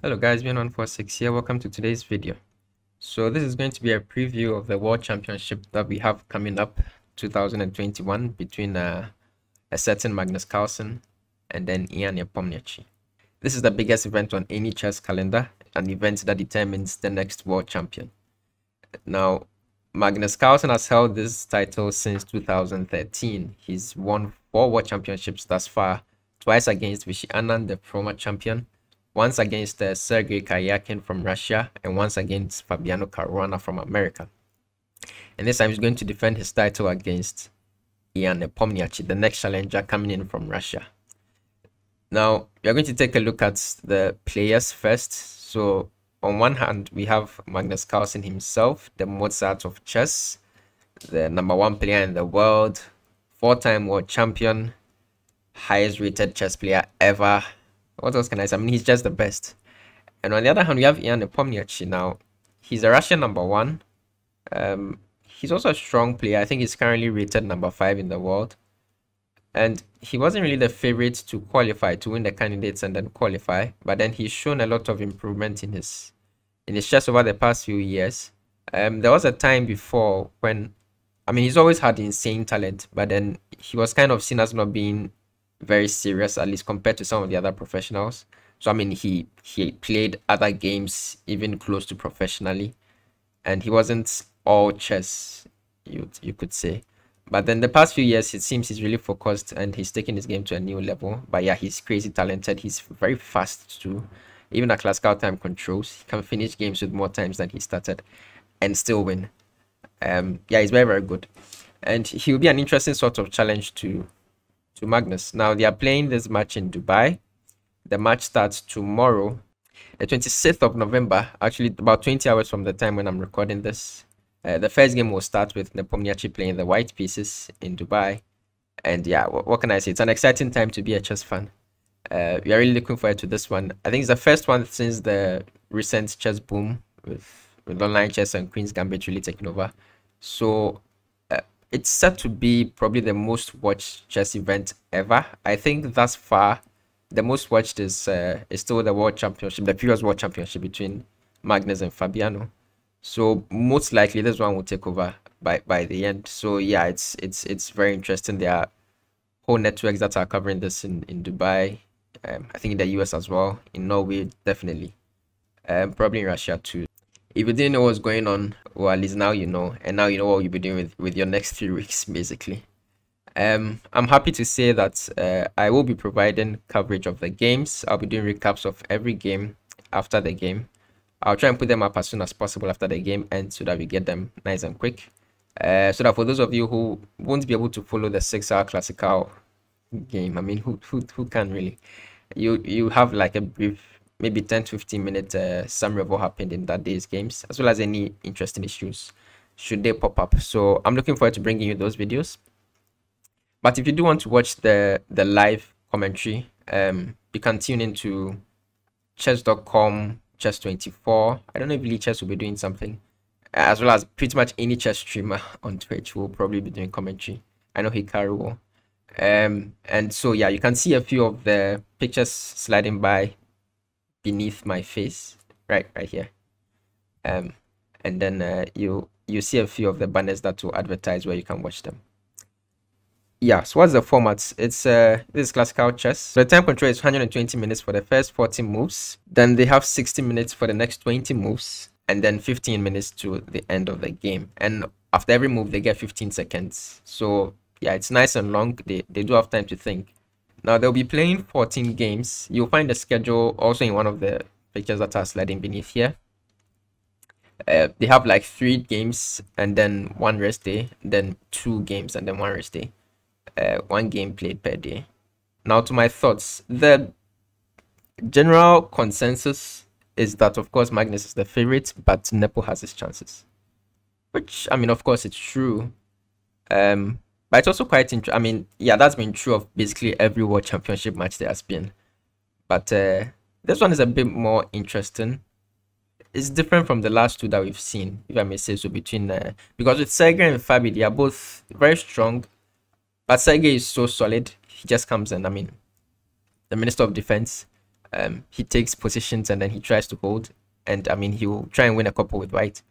Hello guys, BN146 here. Welcome to today's video. So this is going to be a preview of the World Championship that we have coming up 2021 between a certain Magnus Carlsen and then Nepomniachtchi. This is the biggest event on any chess calendar, an event that determines the next world champion. Now, Magnus Carlsen has held this title since 2013. He's won 4 world championships thus far, twice against Vichy Anand, the former champion, once against Sergei Karyakin from Russia, and once against Fabiano Caruana from America. And this time he's going to defend his title against Nepomniachtchi, the next challenger coming in from Russia. Now, we are going to take a look at the players first. So, on one hand, we have Magnus Carlsen himself, the Mozart of chess, the #1 player in the world, 4-time world champion, highest rated chess player ever. What else can I say? I mean, he's just the best. And on the other hand, we have Nepomniachtchi. Now, he's a Russian #1. He's also a strong player. I think he's currently rated #5 in the world. And he wasn't really the favorite to qualify, to win the candidates and then qualify. But then he's shown a lot of improvement in his chess over the past few years. There was a time before when, I mean, he's always had insane talent, but then he was kind of seen as not being very serious, at least compared to some of the other professionals. So I mean, he played other games even close to professionally, and he wasn't all chess, you could say. But then the past few years, it seems he's really focused and he's taking his game to a new level. But yeah, he's crazy talented. He's very fast too. Even at classical time controls, he can finish games with more times than he started and still win. Yeah, he's very, very good. And he'll be an interesting sort of challenge to Magnus. Now, they are playing this match in Dubai. The match starts tomorrow, the 26th of November, actually about 20 hours from the time when I'm recording this. The first game will start with Nepomniachtchi playing the white pieces in Dubai. And yeah, what can I say? It's an exciting time to be a chess fan. We are really looking forward to this one. I think it's the first one since the recent chess boom with online chess and Queen's Gambit really taking over. So it's set to be probably the most watched chess event ever. I think thus far, the most watched is still the World Championship, the previous World Championship between Magnus and Fabiano. So most likely this one will take over by the end. So yeah, it's very interesting. There are whole networks that are covering this in Dubai. I think in the US as well, in Norway definitely, probably in Russia too. If you didn't know what's going on, well, at least now you know, and now you know what you'll be doing with your next 3 weeks, basically. I'm happy to say that I will be providing coverage of the games. I'll be doing recaps of every game after the game. I'll try and put them up as soon as possible after the game ends so that we get them nice and quick. So that for those of you who won't be able to follow the 6-hour classical game, I mean, who can really? You have like a brief, maybe 10 to 15 minute summary of what happened in that day's games, as well as any interesting issues should they pop up. So I'm looking forward to bringing you those videos. But if you do want to watch the live commentary, you can tune into chess.com, chess24. I don't know if Lee Chess will be doing something, as well as pretty much any chess streamer on Twitch will probably be doing commentary. I know Hikaru will. And so yeah, you can see a few of the pictures sliding by beneath my face right here, and then you see a few of the banners that will advertise where you can watch them. Yeah, so what's the format? It's this is classical chess. The time control is 120 minutes for the first 40 moves, then they have 60 minutes for the next 20 moves, and then 15 minutes to the end of the game. And after every move they get 15 seconds. So yeah, it's nice and long. They do have time to think. Now they'll be playing 14 games. You'll find the schedule also in one of the pictures that are sliding beneath here. They have like 3 games and then 1 rest day, then 2 games and then 1 rest day. 1 game played per day. Now to my thoughts, the general consensus is that of course Magnus is the favorite, but Nepo has his chances. Which, I mean, of course it's true. But it's also quite interesting. I mean, yeah, that's been true of basically every World Championship match there has been. But this one is a bit more interesting. It's different from the last 2 that we've seen, if I may say so, between because with Sergei and Fabi, they are both very strong. But Sergei is so solid. He just comes in. I mean, the Minister of Defense. He takes positions and then he tries to hold, and I mean he'll try and win a couple with white.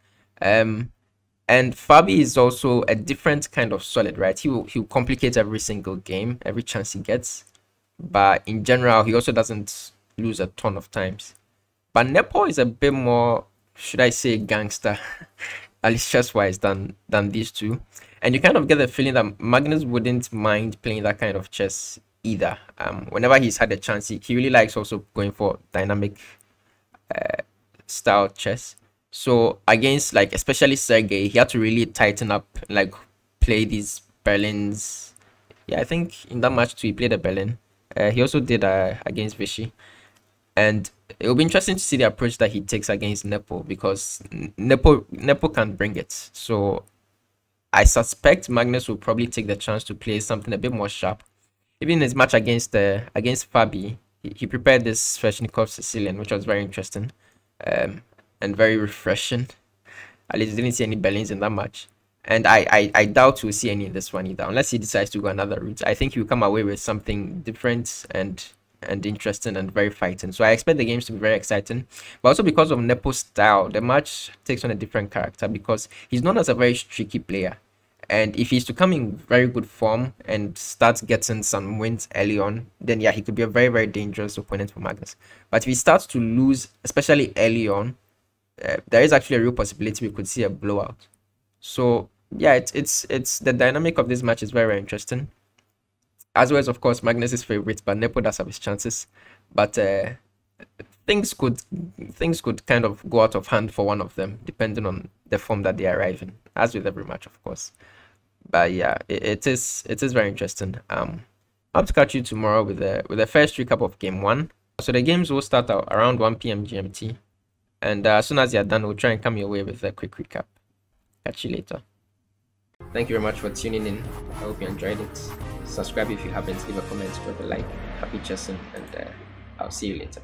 And Fabi is also a different kind of solid, right? He'll complicate every single game, every chance he gets, but in general he also doesn't lose a ton of times. But Nepo is a bit more, should I say, gangster, at least chess wise, than these two. And you kind of get the feeling that Magnus wouldn't mind playing that kind of chess either. Whenever he's had a chance, he really likes also going for dynamic style chess. So against, like, especially Sergey, he had to really tighten up, like play these Berlins. Yeah, I think in that match too he played a Berlin. He also did against Vichy. And it will be interesting to see the approach that he takes against Nepo, because Nepo can't bring it. So I suspect Magnus will probably take the chance to play something a bit more sharp. Even in his match against Fabi, he prepared this Sveshnikov Sicilian, which was very interesting and very refreshing. At least I didn't see any Berlins in that match. And I doubt we'll see any in this one either, unless he decides to go another route. I think he'll come away with something different and interesting and very fighting. So I expect the games to be very exciting. But also because of Nepo's style, the match takes on a different character, because he's known as a very streaky player. And if he's to come in very good form and start getting some wins early on, then yeah, he could be a very, very dangerous opponent for Magnus. But if he starts to lose, especially early on, there is actually a real possibility we could see a blowout. So yeah, it's the dynamic of this match is very, very interesting. As well as, of course, Magnus's favorite, but Nepo does have his chances. But things could kind of go out of hand for one of them, depending on the form that they arrive in, as with every match, of course. But yeah, it is very interesting. I hope to catch you tomorrow with the first recap of game 1. So the games will start out around 1 p.m. GMT, and as soon as you're done, we'll try and come your way with a quick recap. Catch you later. Thank you very much for tuning in. I hope you enjoyed it. Subscribe if you haven't, leave a comment, drop a like. Happy chessing, and I'll see you later.